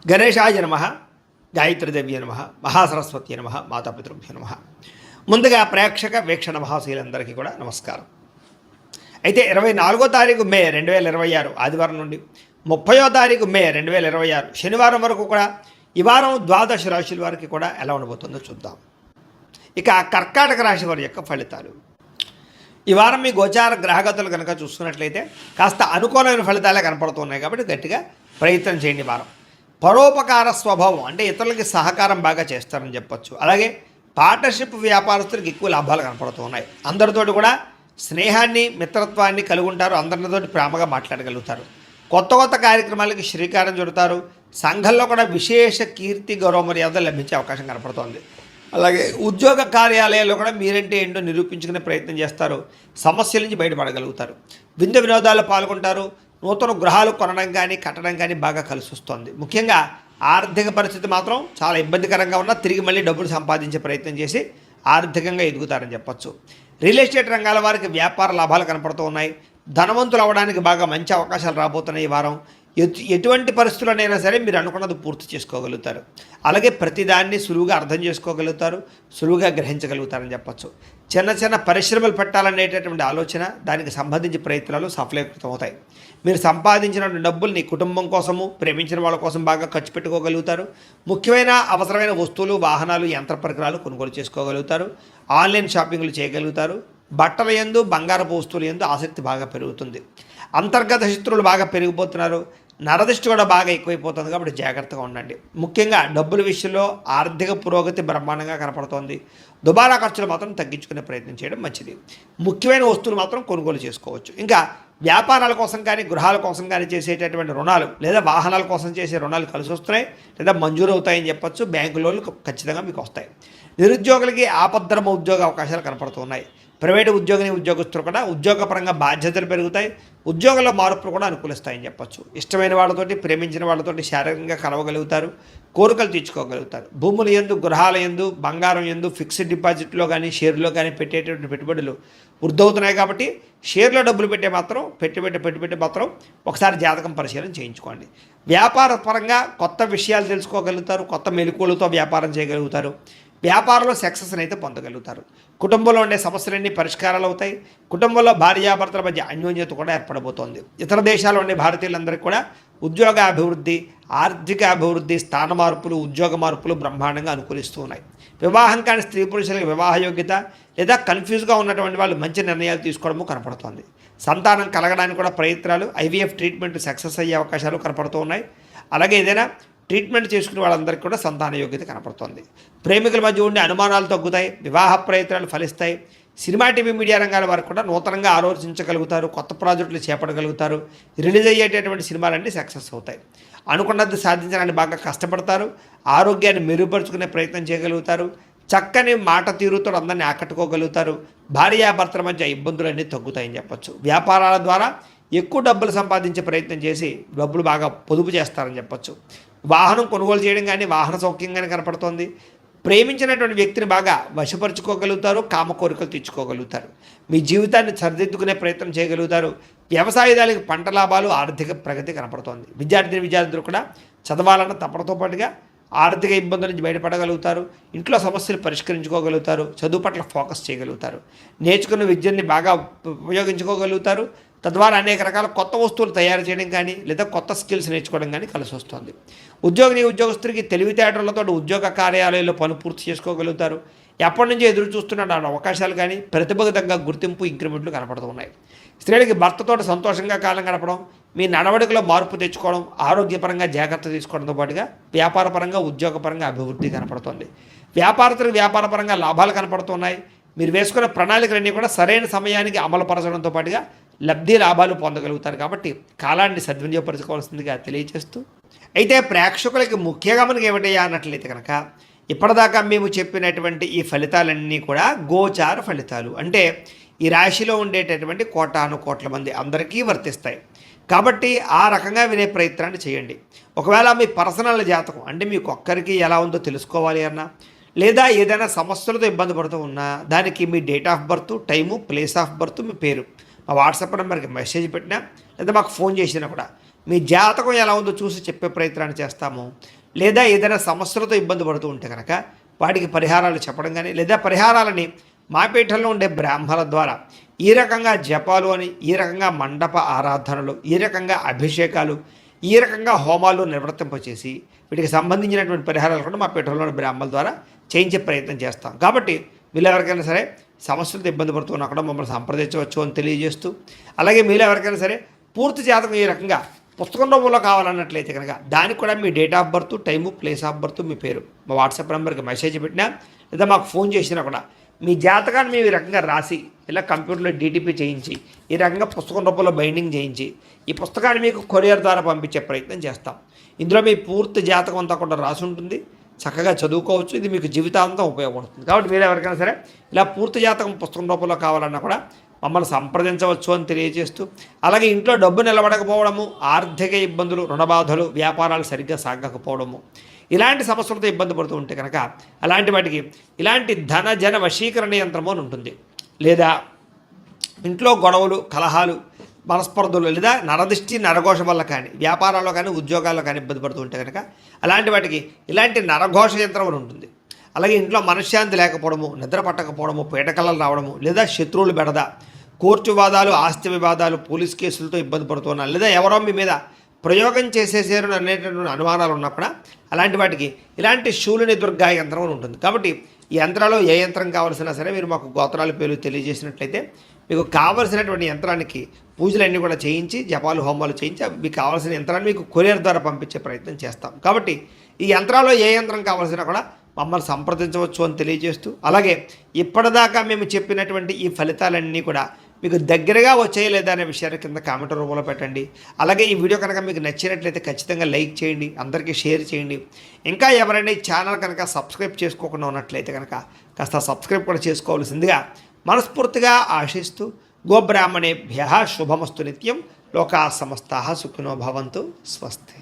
గణేశాయ నమః, గాయత్రీదేవ్య నమః, మహాసరస్వతి నమః, మాతాపితృభ్యో నమః. ముందుగా ప్రేక్షక వీక్షణ మహాశీలందరికీ కూడా నమస్కారం. అయితే 24వ తారీఖు మే 2026 ఆదివారం నుండి 30వ తారీఖు మే 2026 శనివారం వరకు కూడా ఈ వారం ద్వాదశ రాశుల వారికి కూడా ఎలా ఉండబోతుందో చూద్దాం. ఇక కర్కాటక రాశి వారి యొక్క ఫలితాలు. ఈ వారం మీ గోచార గ్రహగతులు కనుక చూసుకున్నట్లయితే కాస్త అనుకూలమైన ఫలితాలే కనపడుతున్నాయి కాబట్టి గట్టిగా ప్రయత్నం చేయండి. వారం పరోపకార స్వభావం అంటే ఇతరులకి సహకారం బాగా చేస్తారని చెప్పొచ్చు. అలాగే పార్ట్నర్షిప్ వ్యాపారస్తులకు ఎక్కువ లాభాలు కనపడుతూ ఉన్నాయి. అందరితోటి కూడా స్నేహాన్ని మిత్రత్వాన్ని కలిగి ఉంటారు. అందరితోటి ప్రేమగా మాట్లాడగలుగుతారు. కొత్త కొత్త కార్యక్రమాలకి శ్రీకారం చుడతారు. సంఘంలో కూడా విశేష కీర్తి గౌరవ మర్యాదలు లభించే అవకాశం కనపడుతోంది. అలాగే ఉద్యోగ కార్యాలయాల్లో కూడా మీరంటే ఏంటో నిరూపించుకునే ప్రయత్నం చేస్తారు. సమస్యల నుంచి బయటపడగలుగుతారు. విందు వినోదాల్లో పాల్గొంటారు. నూతన గృహాలు కొనడం కానీ కట్టడం కానీ బాగా కలిసి వస్తుంది. ముఖ్యంగా ఆర్థిక పరిస్థితి మాత్రం చాలా ఇబ్బందికరంగా ఉన్నా తిరిగి మళ్ళీ డబ్బులు సంపాదించే ప్రయత్నం చేసి ఆర్థికంగా ఎదుగుతారని చెప్పొచ్చు. రియల్ ఎస్టేట్ రంగాల వారికి వ్యాపార లాభాలు కనపడుతూ ఉన్నాయి. ధనవంతులు అవ్వడానికి బాగా మంచి అవకాశాలు రాబోతున్నాయి. ఈ వారం ఎటువంటి పరిస్థితుల్లోనైనా సరే మీరు అనుకున్నది పూర్తి చేసుకోగలుగుతారు. అలాగే ప్రతిదాన్ని సులువుగా అర్థం చేసుకోగలుగుతారు, సులువుగా గ్రహించగలుగుతారని చెప్పచ్చు. చిన్న చిన్న పరిశ్రమలు పెట్టాలనేటటువంటి ఆలోచన, దానికి సంబంధించి ప్రయత్నాలు సఫలీకృతం అవుతాయి. మీరు సంపాదించిన డబ్బుల్ని కుటుంబం కోసము, ప్రేమించిన వాళ్ళ కోసం బాగా ఖర్చు పెట్టుకోగలుగుతారు. ముఖ్యమైన అవసరమైన వస్తువులు, వాహనాలు, యంత్ర పరికరాలు కొనుగోలు చేసుకోగలుగుతారు. ఆన్లైన్ షాపింగ్లు చేయగలుగుతారు. బట్టల యందు, బంగారపు వస్తువుల యందు ఆసక్తి బాగా పెరుగుతుంది. అంతర్గత శత్రువులు బాగా పెరిగిపోతున్నారు. నరదృష్టి కూడా బాగా ఎక్కువైపోతుంది కాబట్టి జాగ్రత్తగా ఉండండి. ముఖ్యంగా డబ్బుల విషయంలో ఆర్థిక పురోగతి బ్రహ్మాండంగా కనపడుతోంది. దుబారా ఖర్చులు మాత్రం తగ్గించుకునే ప్రయత్నం చేయడం మంచిది. ముఖ్యమైన వస్తువులు మాత్రం కొనుగోలు చేసుకోవచ్చు. ఇంకా వ్యాపారాల కోసం కానీ గృహాల కోసం కానీ చేసేటటువంటి రుణాలు లేదా వాహనాల కోసం చేసే రుణాలు కలిసి వస్తున్నాయి లేదా మంజూరు అవుతాయని చెప్పచ్చు. బ్యాంకు లోన్లు ఖచ్చితంగా మీకు వస్తాయి. నిరుద్యోగులకి ఆపద్ధర్మ ఉద్యోగ అవకాశాలు కనపడుతున్నాయి. ప్రైవేటు ఉద్యోగస్తులు కూడా ఉద్యోగపరంగా బాధ్యతలు పెరుగుతాయి. ఉద్యోగంలో మార్పులు కూడా అనుకూలిస్తాయని చెప్పచ్చు. ఇష్టమైన వాళ్ళతోటి, ప్రేమించిన వాళ్ళతోటి శారీరకంగా కలవగలుగుతారు. కోరికలు తీర్చుకోగలుగుతారు. భూముల యందు, గృహాల యందు, బంగారం యందు, ఫిక్స్డ్ డిపాజిట్లో కానీ షేర్లో కానీ పెట్టేటువంటి పెట్టుబడులు వృద్ధవుతున్నాయి కాబట్టి షేర్లో డబ్బులు పెట్టి మాత్రం ఒకసారి జాతకం పరిశీలన చేయించుకోండి. వ్యాపార పరంగా కొత్త విషయాలు తెలుసుకోగలుగుతారు. కొత్త మెలకువలతో వ్యాపారం చేయగలుగుతారు. వ్యాపారంలో సక్సెస్ని అయితే పొందగలుగుతారు. కుటుంబంలో ఉండే సమస్యలన్నీ పరిష్కారాలు అవుతాయి. కుటుంబంలో భార్యాభర్తల మధ్య అన్యోన్యత కూడా ఏర్పడబోతోంది. ఇతర దేశాల్లో ఉండే భారతీయులందరికీ కూడా ఉద్యోగ అభివృద్ధి, ఆర్థిక అభివృద్ధి, స్థాన మార్పులు, ఉద్యోగ మార్పులు బ్రహ్మాండంగా అనుకూలిస్తూ ఉన్నాయి. వివాహం కాని స్త్రీ పురుషులకు వివాహ యోగ్యత లేదా కన్ఫ్యూజ్గా ఉన్నటువంటి వాళ్ళు మంచి నిర్ణయాలు తీసుకోవడము కనపడుతోంది. సంతానం కలగడానికి కూడా ప్రయత్నాలు, ఐవీఎఫ్ ట్రీట్మెంట్ సక్సెస్ అయ్యే అవకాశాలు కనపడుతూ ఉన్నాయి. అలాగే ఏదైనా ట్రీట్మెంట్ చేసుకునే వాళ్ళందరికీ కూడా సంతాన యోగ్యత కనపడుతుంది. ప్రేమికుల మధ్య ఉండే అనుమానాలు తగ్గుతాయి. వివాహ ప్రయత్నాలు ఫలిస్తాయి. సినిమా, టీవీ, మీడియా రంగాల వారు కూడా నూతనంగా ఆలోచించగలుగుతారు. కొత్త ప్రాజెక్టులు చేపట్టగలుగుతారు. రిలీజ్ అయ్యేటటువంటి సినిమాలన్నీ సక్సెస్ అవుతాయి. అనుకున్నది సాధించడానికి బాగా కష్టపడతారు. ఆరోగ్యాన్ని మెరుగుపరుచుకునే ప్రయత్నం చేయగలుగుతారు. చక్కని మాట తీరుతో అందరినీ ఆకట్టుకోగలుగుతారు. భార్యాభర్తల మధ్య ఇబ్బందులన్నీ తగ్గుతాయని చెప్పచ్చు. వ్యాపారాల ద్వారా ఎక్కువ డబ్బులు సంపాదించే ప్రయత్నం చేసి డబ్బులు బాగా పొదుపు చేస్తారని చెప్పచ్చు. వాహనం కొనుగోలు చేయడం కానీ వాహన సౌఖ్యం కానీ కనపడుతోంది. ప్రేమించినటువంటి వ్యక్తిని బాగా వశపరుచుకోగలుగుతారు. కామ కోరికలు తెచ్చుకోగలుగుతారు. మీ జీవితాన్ని సరిదిద్దుకునే ప్రయత్నం చేయగలుగుతారు. వ్యవసాయదారులకు పంట లాభాలు, ఆర్థిక ప్రగతి కనపడుతోంది. విద్యార్థులు కూడా చదవాలన్న తపనతో పాటుగా ఆర్థిక ఇబ్బందుల నుంచి బయటపడగలుగుతారు. ఇంట్లో సమస్యలు పరిష్కరించుకోగలుగుతారు. చదువు పట్ల ఫోకస్ చేయగలుగుతారు. నేర్చుకున్న విద్యని బాగా ఉపయోగించుకోగలుగుతారు. తద్వారా అనేక రకాల కొత్త వస్తువులు తయారు చేయడం కానీ లేదా కొత్త స్కిల్స్ నేర్చుకోవడం కానీ కలిసి వస్తుంది. ఉద్యోగస్తుడికి తెలివితేటలతో ఉద్యోగ కార్యాలయాల్లో పని పూర్తి చేసుకోగలుగుతారు. ఎప్పటి నుంచో ఎదురు చూస్తున్న అవకాశాలు కానీ ప్రతిభకు తగ్గ గుర్తింపు, ఇంక్రిమెంట్లు కనపడుతున్నాయి. స్త్రీలకి భర్తతో సంతోషంగా కాలం గడపడం, మీ నడవడికలో మార్పు తెచ్చుకోవడం, ఆరోగ్యపరంగా జాగ్రత్త తీసుకోవడంతో పాటుగా వ్యాపారపరంగా, ఉద్యోగపరంగా అభివృద్ధి కనపడుతుంది. వ్యాపారస్తులకు వ్యాపారపరంగా లాభాలు కనపడుతున్నాయి. మీరు వేసుకున్న ప్రణాళికలన్నీ కూడా సరైన సమయానికి అమలుపరచడంతో పాటుగా లబ్ధి లాభాలు పొందగలుగుతారు. కాబట్టి కాలాన్ని సద్వినియోగపరచుకోవాల్సిందిగా తెలియజేస్తూ, అయితే ప్రేక్షకులకి ముఖ్యంగా మనకి ఏమిటయ్యా అన్నట్లయితే కనుక ఇప్పటిదాకా మేము చెప్పినటువంటి ఈ ఫలితాలన్నీ కూడా గోచార ఫలితాలు. అంటే ఈ రాశిలో ఉండేటటువంటి కోటాను కోట్ల మంది అందరికీ వర్తిస్తాయి. కాబట్టి ఆ రకంగా వినే ప్రయత్నాన్ని చేయండి. ఒకవేళ మీ పర్సనల్ జాతకం అంటే మీకు ఒక్కరికి ఎలా ఉందో తెలుసుకోవాలి అన్నా, లేదా ఏదైనా సమస్యలతో ఇబ్బంది పడుతూ ఉన్నా దానికి మీ date of birth, time, place of birth, మీ పేరు మా వాట్సాప్ నెంబర్కి మెసేజ్ పెట్టినా లేదా మాకు ఫోన్ చేసినా కూడా మీ జాతకం ఎలా ఉందో చూసి చెప్పే ప్రయత్నాన్ని చేస్తాము. లేదా ఏదైనా సమస్యలతో ఇబ్బంది పడుతూ ఉంటే కనుక వాటికి పరిహారాలు చెప్పడం కానీ, లేదా పరిహారాలని మా పీఠంలో ఉండే బ్రాహ్మణుల ద్వారా ఈ రకంగా జపాలు అని, ఈ రకంగా మండప ఆరాధనలు, ఈ రకంగా అభిషేకాలు, ఈ రకంగా హోమాలు నిర్వర్తింపచేసి వీటికి సంబంధించినటువంటి పరిహారాలు కూడా మా పీఠంలోని బ్రాహ్మణుల ద్వారా చేయించే ప్రయత్నం చేస్తాం. కాబట్టి వీళ్ళు ఎవరికైనా సరే సమస్యలతో ఇబ్బంది పడుతున్నా కూడా మమ్మల్ని సంప్రదించవచ్చు అని తెలియజేస్తూ, అలాగే మీరు ఎవరికైనా సరే పూర్తి జాతకం ఈ రకంగా పుస్తకం రూపంలో కావాలన్నట్లయితే కనుక దానికి కూడా మీ date of birth, time, place of birth, మీ పేరు మా వాట్సాప్ నెంబర్కి మెసేజ్ పెట్టినా లేదా మాకు ఫోన్ చేసినా కూడా మీ జాతకాన్ని మేము ఈ రకంగా రాసి ఇలా కంప్యూటర్లో డీటీపీ చేయించి ఈ రకంగా పుస్తకం రూపంలో బైండింగ్ చేయించి ఈ పుస్తకాన్ని మీకు కొరియర్ ద్వారా పంపించే ప్రయత్నం చేస్తాం. ఇందులో మీ పూర్తి జాతకం అంతా కూడా రాసి ఉంటుంది. చక్కగా చదువుకోవచ్చు. ఇది మీకు జీవితాంతం ఉపయోగపడుతుంది. కాబట్టి మీరు ఎవరికైనా సరే ఇలా పూర్తి జాతకం పుస్తకం రూపంలో కావాలన్నా కూడా మమ్మల్ని సంప్రదించవచ్చు అని తెలియజేస్తూ, అలాగే ఇంట్లో డబ్బు నిలబడకపోవడము, ఆర్థిక ఇబ్బందులు, రుణబాధలు, వ్యాపారాలు సరిగ్గా సాగకపోవడము, ఇలాంటి సమస్యలతో ఇబ్బంది పడుతూ ఉంటే కనుక అలాంటి వాటికి ఇలాంటి ధన జన వశీకరణ యంత్రము అని ఉంటుంది. లేదా ఇంట్లో గొడవలు, కలహాలు, మనస్పర్ధలు, లేదా నరదిష్టి, నరఘోష వల్ల కానీ, వ్యాపారాల్లో కానీ, ఉద్యోగాల్లో కానీ ఇబ్బంది పడుతూ ఉంటే కనుక అలాంటి వాటికి ఇలాంటి నరఘోష యంత్రం అని ఉంటుంది. అలాగే ఇంట్లో మనశ్శాంతి లేకపోవడము, నిద్ర పట్టకపోవడము, పీడకలలు రావడము, లేదా శత్రువులు బెడద, కోర్టు వివాదాలు, ఆస్తి వివాదాలు, పోలీస్ కేసులతో ఇబ్బంది పడుతున్నారు, లేదా ఎవరో మీ మీద ప్రయోగం చేసేసారు అనేటటువంటి అనుమానాలు ఉన్నా కూడా అలాంటి వాటికి ఇలాంటి శూలిని దుర్గా యంత్రం అని ఉంటుంది. కాబట్టి ఈ యంత్రాల్లో ఏ యంత్రం కావాల్సినా సరే మీరు మాకు గోత్రాల పేర్లు తెలియజేసినట్లయితే మీకు కావలసినటువంటి యంత్రానికి పూజలన్నీ కూడా చేయించి, జపాలు, హోమాలు చేయించి మీకు కావాల్సిన యంత్రాన్ని మీకు కొరియర్ ద్వారా పంపించే ప్రయత్నం చేస్తాం. కాబట్టి ఈ యంత్రాల్లో ఏ యంత్రం కావాల్సినా కూడా మమ్మల్ని సంప్రదించవచ్చు అని తెలియజేస్తూ, అలాగే ఇప్పటిదాకా మేము చెప్పినటువంటి ఈ ఫలితాలన్నీ కూడా మీకు దగ్గరగా వచ్చేయలేదా అనే విషయాన్ని కింద కామెంట్ రూపంలో పెట్టండి. అలాగే ఈ వీడియో కనుక మీకు నచ్చినట్లయితే ఖచ్చితంగా లైక్ చేయండి, అందరికీ షేర్ చేయండి. ఇంకా ఎవరైనా ఈ ఛానల్ కనుక సబ్స్క్రైబ్ చేసుకోకుండా ఉన్నట్లయితే కనుక కాస్త సబ్స్క్రైబ్ కూడా చేసుకోవాల్సిందిగా మనస్ఫూర్తిగా ఆశిస్తూ, గోబ్రాహ్మణేభ్యః శుభమస్తు నిత్యం, లోకా సమస్తాః సుఖినో భవంతు, స్వస్తి.